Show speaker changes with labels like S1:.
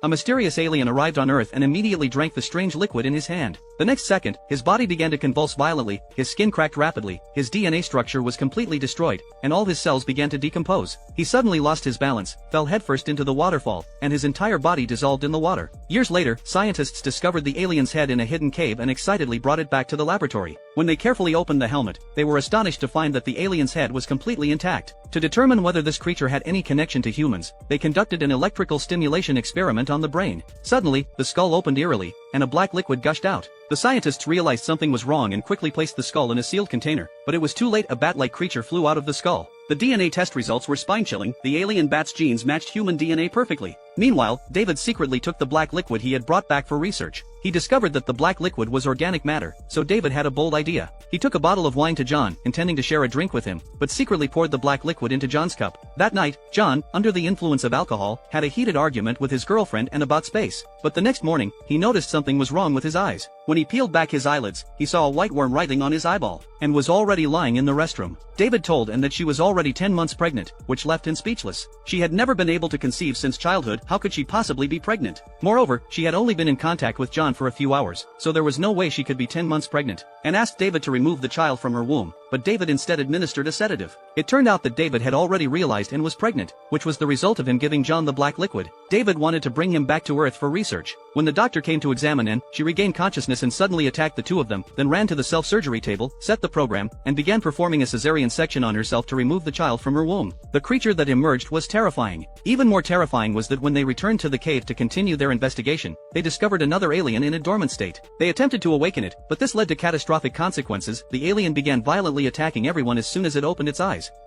S1: a mysterious alien arrived on Earth and immediately drank the strange liquid in his hand. The next second, his body began to convulse violently, his skin cracked rapidly, his DNA structure was completely destroyed, and all his cells began to decompose. He suddenly lost his balance, fell headfirst into the waterfall, and his entire body dissolved in the water. Years later, scientists discovered the alien's head in a hidden cave and excitedly brought it back to the laboratory. When they carefully opened the helmet, they were astonished to find that the alien's head was completely intact. To determine whether this creature had any connection to humans, they conducted an electrical stimulation experiment on the brain. Suddenly, the skull opened eerily, and a black liquid gushed out. The scientists realized something was wrong and quickly placed the skull in a sealed container, but it was too late. A bat-like creature flew out of the skull. The DNA test results were spine-chilling. The alien bat's genes matched human DNA perfectly. Meanwhile, David secretly took the black liquid he had brought back for research. He discovered that the black liquid was organic matter, so David had a bold idea. He took a bottle of wine to John, intending to share a drink with him, but secretly poured the black liquid into John's cup. That night, John, under the influence of alcohol, had a heated argument with his girlfriend and about space. But the next morning, he noticed something was wrong with his eyes. When he peeled back his eyelids, he saw a white worm writhing on his eyeball, and was already lying in the restroom. David told Anne that she was already 10 months pregnant, which left him speechless. She had never been able to conceive since childhood. How could she possibly be pregnant? Moreover, she had only been in contact with John for a few hours, so there was no way she could be 10 months pregnant. Anne asked David to remove the child from her womb, but David instead administered a sedative. It turned out that David had already realized Anne was pregnant, which was the result of him giving John the black liquid. David wanted to bring him back to Earth for research. When the doctor came to examine Anne, she regained consciousness and suddenly attacked the two of them, then ran to the self-surgery table, set the program, and began performing a cesarean section on herself to remove the child from her womb. The creature that emerged was terrifying. Even more terrifying was that when they returned to the cave to continue their investigation, they discovered another alien in a dormant state. They attempted to awaken it, but this led to catastrophic consequences. The alien began violently attacking everyone as soon as it opened its eyes.